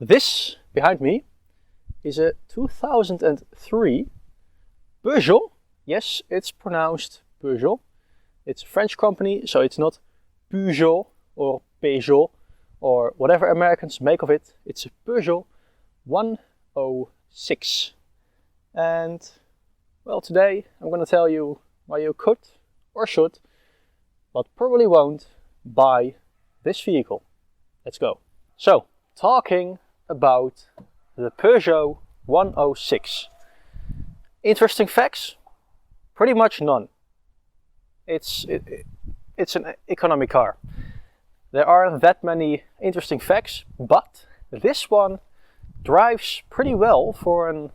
This behind me is a 2003 Peugeot. Yes, it's pronounced Peugeot. It's a French company, so it's not Peugeot or Peugeot or whatever Americans make of it. It's a Peugeot 106. And well, today I'm going to tell you why you could or should, but probably won't, buy this vehicle. Let's go. So, talking about the Peugeot 106. Interesting facts? Pretty much none. It's an economy car. There aren't that many interesting facts, but this one drives pretty well for an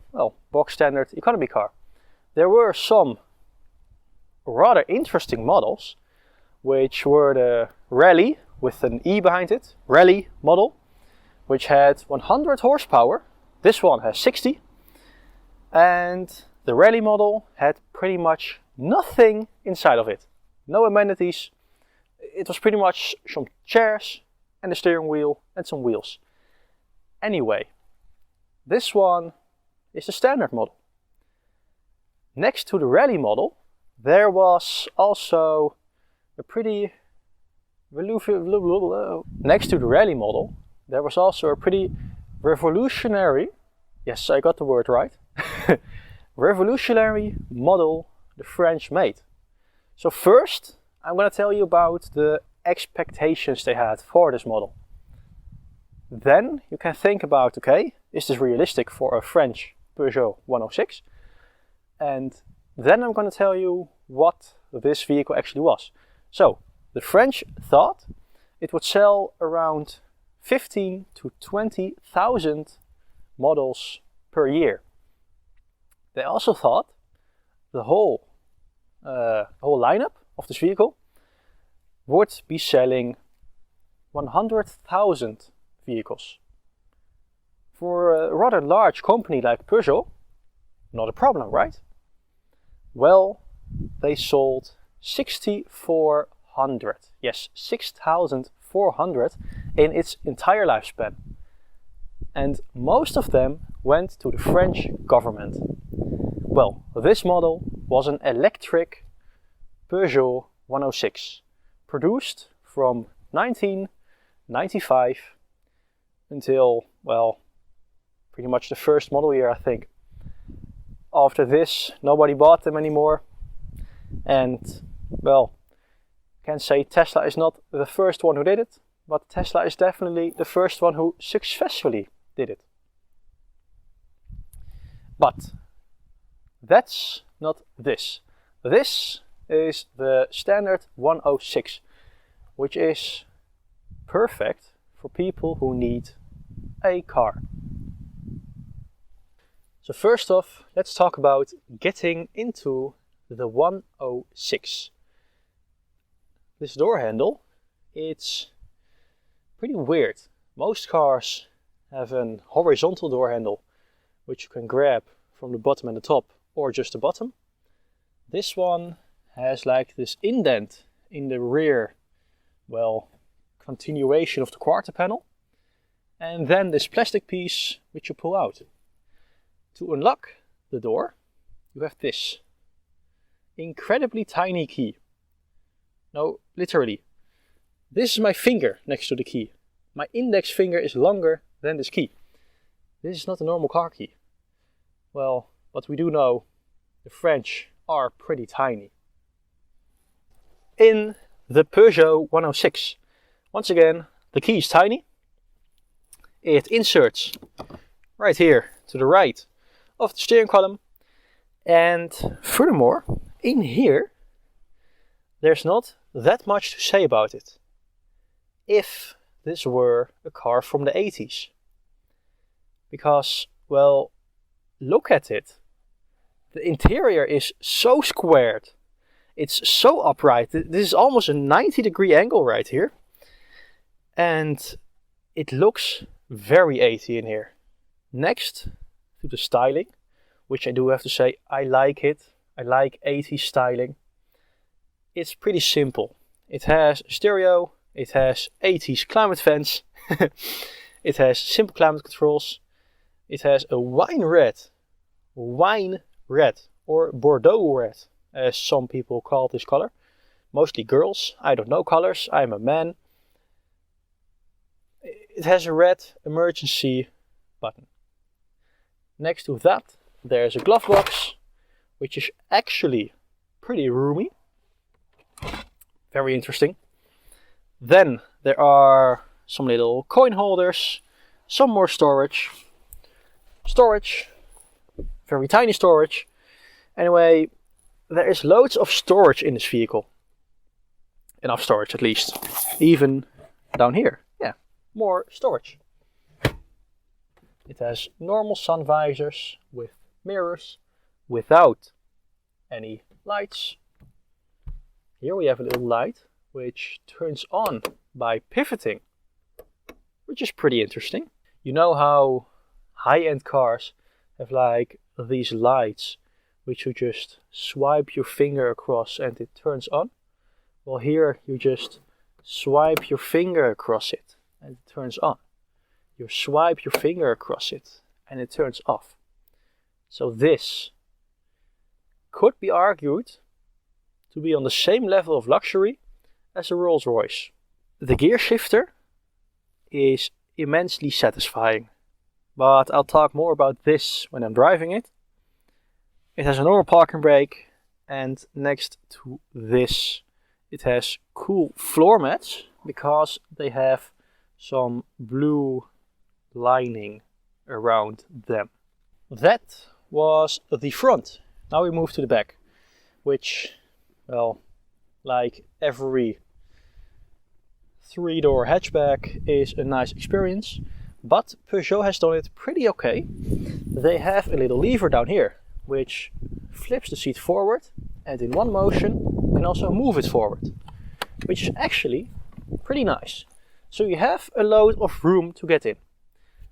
box standard economy car. There were some rather interesting models, which were the Rally with an E behind it, Rally model, which had 100 horsepower. This one has 60. And the Rally model had pretty much nothing inside of it. No amenities. It was pretty much some chairs and a steering wheel and some wheels. Anyway, this one is the standard model. Next to the Rally model, there was also a pretty revolutionary, yes, I got the word right, revolutionary model the French made. So first, I'm going to tell you about the expectations they had for this model. Then you can think about, okay, is this realistic for a French Peugeot 106? And then I'm going to tell you what this vehicle actually was. So, the French thought it would sell around 15 to 20,000 models per year. They also thought the whole lineup of this vehicle would be selling 100,000 vehicles. For a rather large company like Peugeot, not a problem, right? Well, they sold 6,400. Yes, 6,400 in its entire lifespan. And most of them went to the French government. Well, this model was an electric Peugeot 106, produced from 1995 until, well, pretty much the first model year, I think. After this, nobody bought them anymore. And, well, I can say Tesla is not the first one who did it, but Tesla is definitely the first one who successfully did it. But that's not this. This is the standard 106, which is perfect for people who need a car. So first off, let's talk about getting into the 106. This door handle, it's pretty weird. Most cars have an horizontal door handle, which you can grab from the bottom and the top, or just the bottom. This one has like this indent in the rear, well, continuation of the quarter panel, and then this plastic piece which you pull out. To unlock the door, you have this incredibly tiny key. No, literally. This is my finger next to the key. My index finger is longer than this key. This is not a normal car key. Well, but we do know the French are pretty tiny. In the Peugeot 106, once again, the key is tiny. It inserts right here to the right of the steering column, and furthermore, in here there's not that much to say about it. If this were a car from the 80s, because, well, look at it. The interior is so squared, it's so upright. This is almost a 90-degree angle right here, and it looks very 80 in here. Next to the styling, which I do have to say, I like it. I like 80s styling. It's pretty simple. It has stereo, it has 80s climate vents, It has simple climate controls. It has a wine red or Bordeaux red, as some people call this color. Mostly girls. I don't know colors. I'm a man. It has a red emergency button. Next to that, there's a glove box, which is actually pretty roomy. Very interesting. Then there are some little coin holders, some more storage, very tiny storage. Anyway, there is loads of storage in this vehicle. Enough storage at least. Even down here. Yeah, more storage. It has normal sun visors with mirrors without any lights. Here we have a little light which turns on by pivoting, which is pretty interesting. You know how high-end cars have like these lights which you just swipe your finger across and it turns on? Well, here you just swipe your finger across it and it turns on. You swipe your finger across it and it turns off. So this could be argued to be on the same level of luxury as a Rolls-Royce. The gear shifter is immensely satisfying, but I'll talk more about this when I'm driving it. It has a normal parking brake, and next to this it has cool floor mats because they have some blue lining around them. That was the front. Now we move to the back, which, well, like every 3-door hatchback is a nice experience, but Peugeot has done it pretty okay. They have a little lever down here which flips the seat forward, and in one motion you can also move it forward, which is actually pretty nice. So you have a load of room to get in.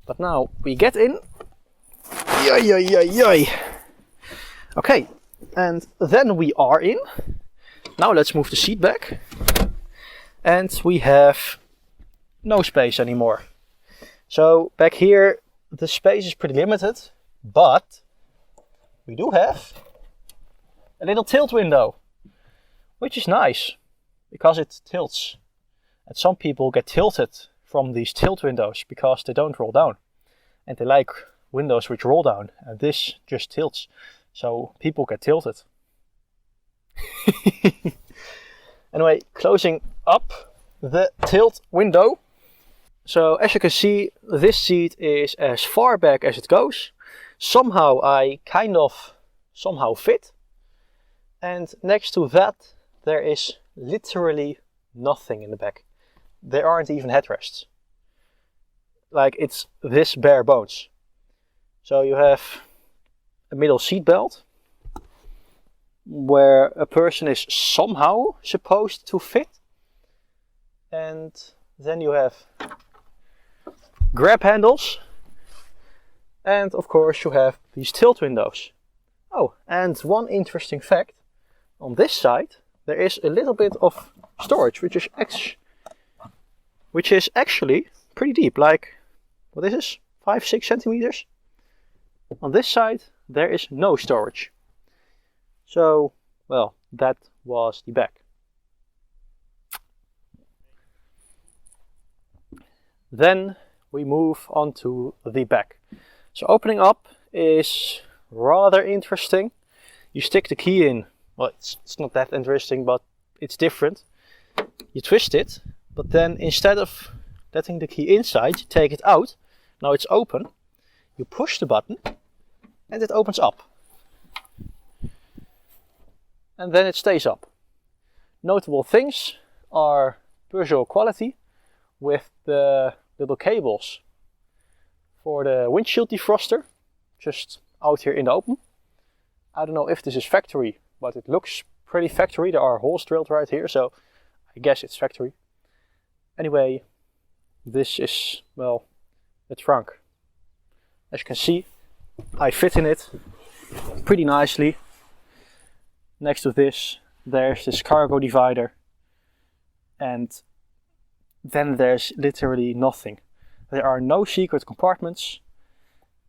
But now we get in. Okay, and then we are in. Now let's move the seat back. And we have no space anymore. So back here the space is pretty limited, but we do have a little tilt window, which is nice because it tilts. And some people get tilted from these tilt windows because they don't roll down. And they like windows which roll down, and this just tilts. So people get tilted. Anyway, closing up the tilt window. So as you can see, this seat is as far back as it goes. Somehow I somehow fit. And next to that there is literally nothing in the back. There aren't even headrests. Like, it's this bare bones. So you have a middle seat belt where a person is somehow supposed to fit. And then you have grab handles. And of course you have these tilt windows. Oh, and one interesting fact. On this side there is a little bit of storage, which is actually pretty deep. Like, what is this? 5-6 centimeters? On this side there is no storage. So, well, that was the back. Then we move on to the back. So opening up is rather interesting. You stick the key in. Well, it's not that interesting, but it's different. You twist it, but then instead of letting the key inside, you take it out. Now it's open. You push the button and it opens up. And then it stays up. Notable things are Peugeot quality with the little cables for the windshield defroster, just out here in the open. I don't know if this is factory, but it looks pretty factory. There are holes drilled right here, so I guess it's factory. Anyway, this is, well, the trunk. As you can see, I fit in it pretty nicely. Next to this, there's this cargo divider. And then there's literally nothing. There are no secret compartments.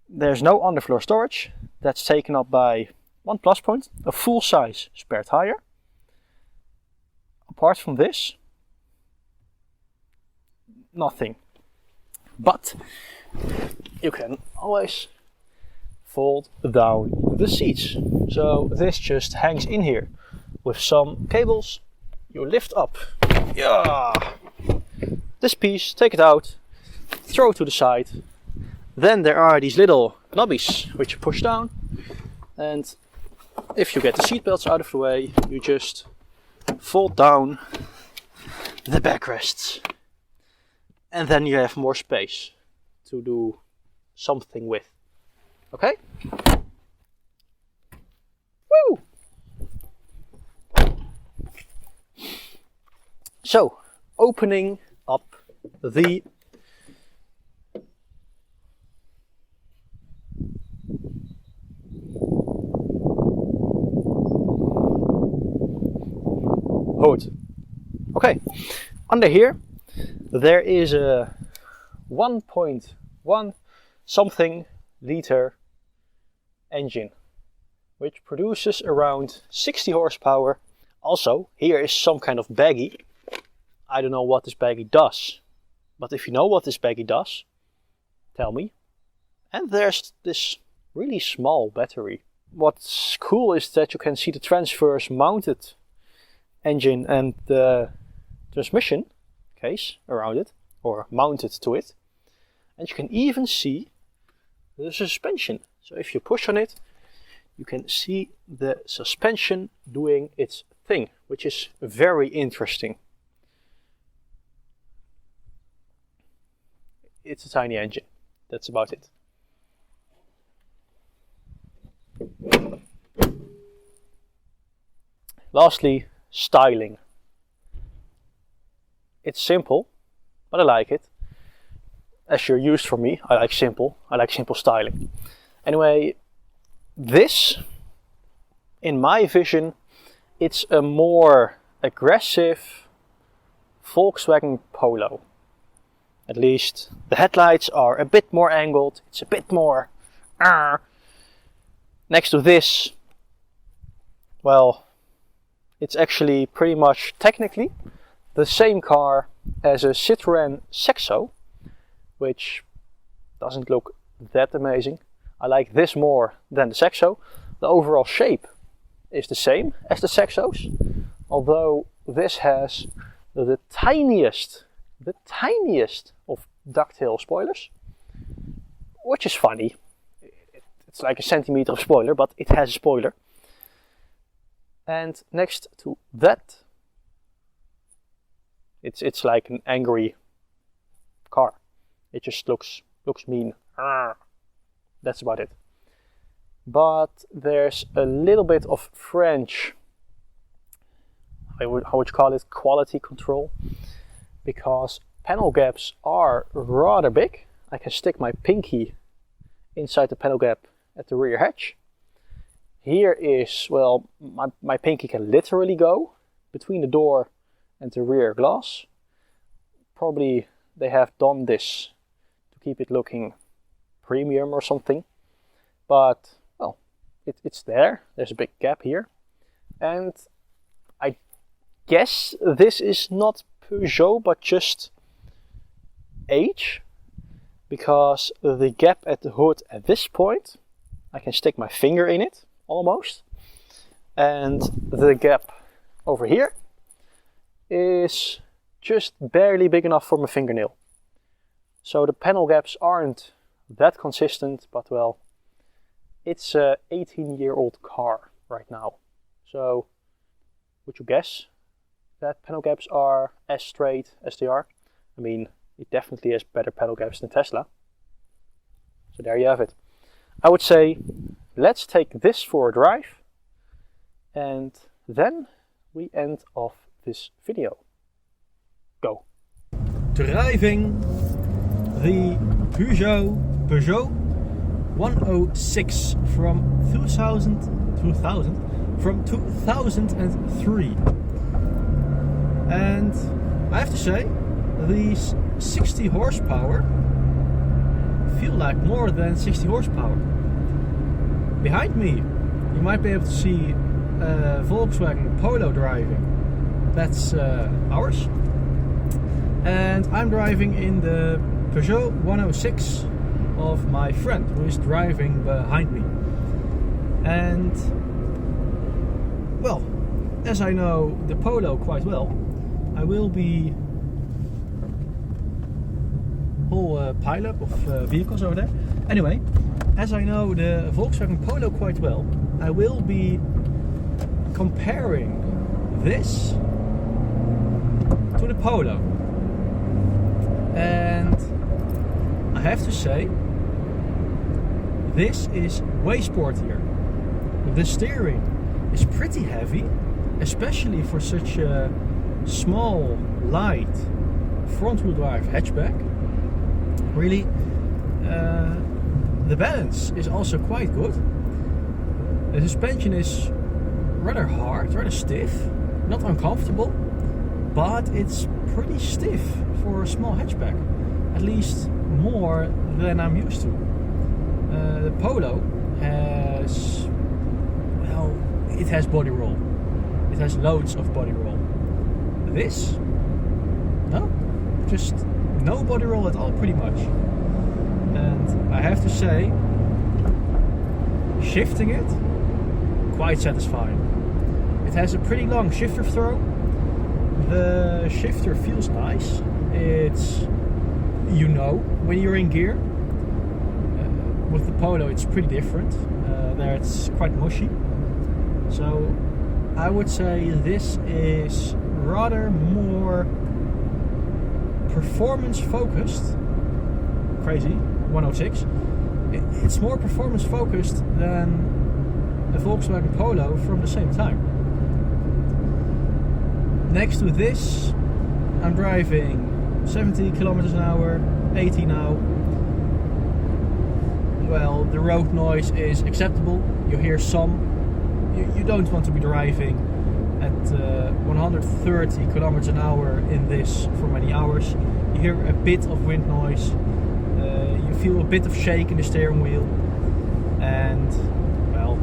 There's no underfloor storage. That's taken up by one plus point, a full-size spare tire. Apart from this, nothing. But you can always fold down the seats. So this just hangs in here with some cables. You lift up this piece, take it out, throw it to the side. Then there are these little knobbies which you push down, and if you get the seat belts out of the way, you just fold down the backrests, and then you have more space to do something with. Okay? Woo! So, opening up the hood. Okay, under here there is a 1.1 something liter engine which produces around 60 horsepower. Also, here is some kind of baggie. I don't know what this baggie does, but if you know what this baggie does, tell me. And there's this really small battery. What's cool is that you can see the transverse mounted engine and the transmission case around it, or mounted to it. And you can even see the suspension. So if you push on it, you can see the suspension doing its thing, which is very interesting. It's a tiny engine. That's about it. Lastly, styling. It's simple, but I like it. As you're used from me, I like simple styling. Anyway, this, in my vision, it's a more aggressive Volkswagen Polo. At least the headlights are a bit more angled, it's a bit more Next to this, well, it's actually pretty much technically the same car as a Citroën Saxo, which doesn't look that amazing. I like this more than the Saxo. The overall shape is the same as the Saxos, although this has the tiniest of ducktail spoilers, which is funny. It's like a centimeter of spoiler, but it has a spoiler. And next to that, it's like an angry car. It just looks mean. That's about it. But there's a little bit of French, how would you call it, quality control, because panel gaps are rather big. I can stick my pinky inside the panel gap at the rear hatch. Here is, well, my pinky can literally go between the door and the rear glass. Probably they have done this to keep it looking premium or something, but well, it's there. There's a big gap here, and I guess this is not Peugeot but just age, because the gap at the hood at this point, I can stick my finger in it almost, and the gap over here is just barely big enough for my fingernail. So the panel gaps aren't that consistent, but well, it's a 18-year-old car right now. So would you guess that panel gaps are as straight as they are? I mean, it definitely has better panel gaps than Tesla. So there you have it. I would say let's take this for a drive, and then we end off this video. Go. Driving the Peugeot 106 from 2003. And I have to say, these 60 horsepower feel like more than 60 horsepower. Behind me, you might be able to see a Volkswagen Polo driving. That's ours. And I'm driving in the Peugeot 106 of my friend who is driving behind me. And well, as I know the Polo quite well, I will be whole pileup of vehicles over there. Anyway, as I know the Volkswagen Polo quite well, I will be comparing this to the Polo. And I have to say, this is way sportier. The steering is pretty heavy, especially for such a small, light front-wheel drive hatchback. Really, the balance is also quite good. The suspension is rather hard, rather stiff, not uncomfortable, but it's pretty stiff for a small hatchback, at least more than I'm used to. The Polo has, well, it has body roll. It has loads of body roll. This, no, just no body roll at all, pretty much. And I have to say, shifting it, quite satisfying. It has a pretty long shifter throw. The shifter feels nice. It's, you know, when you're in gear. With the Polo it's pretty different. There it's quite mushy. So I would say this is rather more performance focused. Crazy, 106. It's more performance focused than a Volkswagen Polo from the same time. Next to this, I'm driving 70 kilometers an hour, 80 now. Well, the road noise is acceptable. You hear some. You don't want to be driving at 130 kilometers an hour in this for many hours. You hear a bit of wind noise. You feel a bit of shake in the steering wheel. And, well,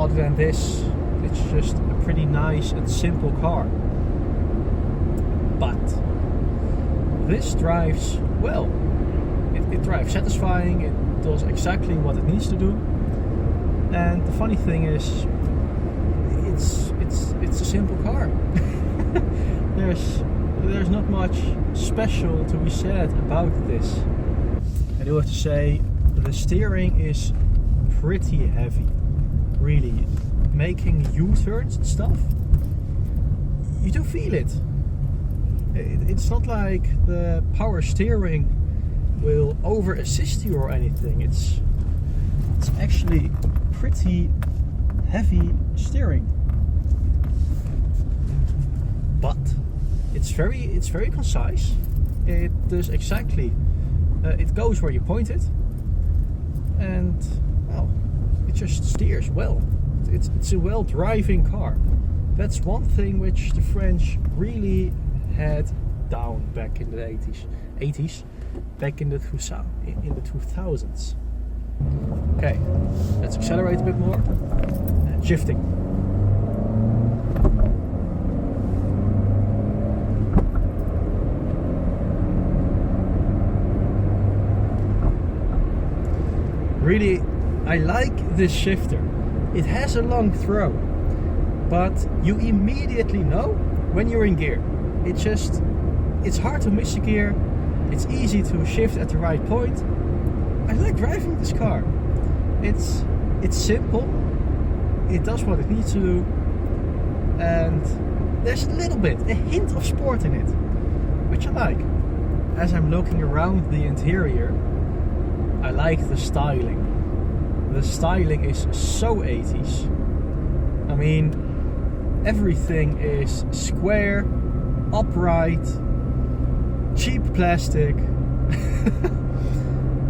other than this, it's just a pretty nice and simple car. But this drives well. It drives satisfying. It does exactly what it needs to do. And the funny thing is, it's a simple car. There's not much special to be said about this. I do have to say, the steering is pretty heavy. Really, making U-turns and stuff, you do feel it. It's not like the power steering will over assist you or anything. It's actually pretty heavy steering, but it's very concise. It does exactly, it goes where you point it, and well, it just steers well. It's a well driving car. That's one thing which the French really had down back in the 80s, back in the 2000s. Okay, let's accelerate a bit more. And shifting. Really, I like this shifter. It has a long throw, but you immediately know when you're in gear. It's hard to miss a gear. It's easy to shift at the right point. I like driving this car. It's simple. It does what it needs to do, and there's a hint of sport in it, which I like. As I'm looking around the interior, I like the styling. The styling is so 80s. I mean, everything is square, upright, cheap plastic,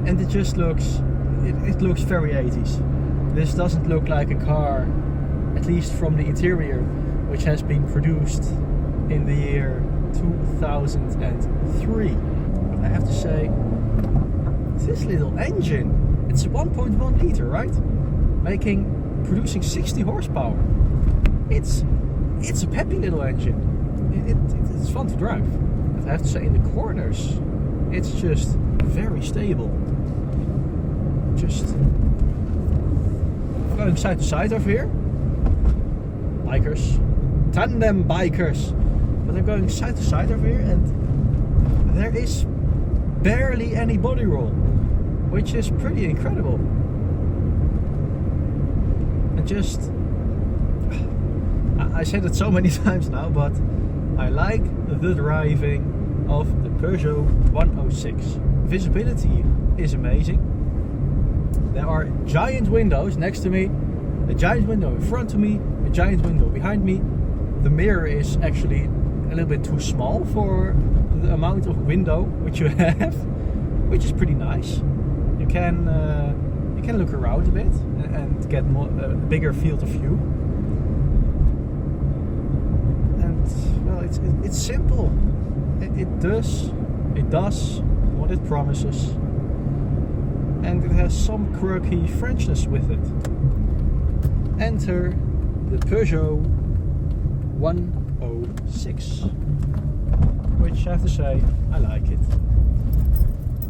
and it just looks very 80s. This doesn't look like a car, at least from the interior, which has been produced in the year 2003. But I have to say, this little engine. It's 1.1 liter, right? Producing 60 horsepower. It's a peppy little engine. It's fun to drive. And I have to say, in the corners, it's just very stable. Just going side to side over here. Bikers, tandem bikers. But they're going side to side over here, and there is barely any body roll, which is pretty incredible. And just, I said it so many times now, but I like the driving of the Peugeot 106. Visibility is amazing. There are giant windows next to me, a giant window in front of me, a giant window behind me. The mirror is actually a little bit too small for the amount of window which you have, which is pretty nice. You can look around a bit and get a bigger field of view. And well, it's simple. It does what it promises, and it has some quirky Frenchness with it. Enter the Peugeot 106, which I have to say, I like it.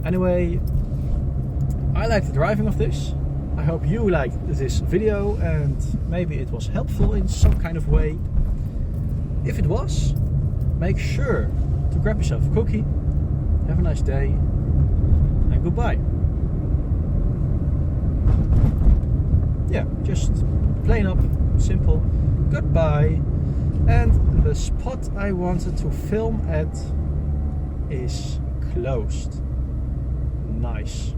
Anyway, I like the driving of this. I hope you liked this video and maybe it was helpful in some kind of way. If it was, make sure to grab yourself a cookie. Have a nice day and goodbye. Yeah, just plain up, simple, goodbye. And the spot I wanted to film at is closed. Nice.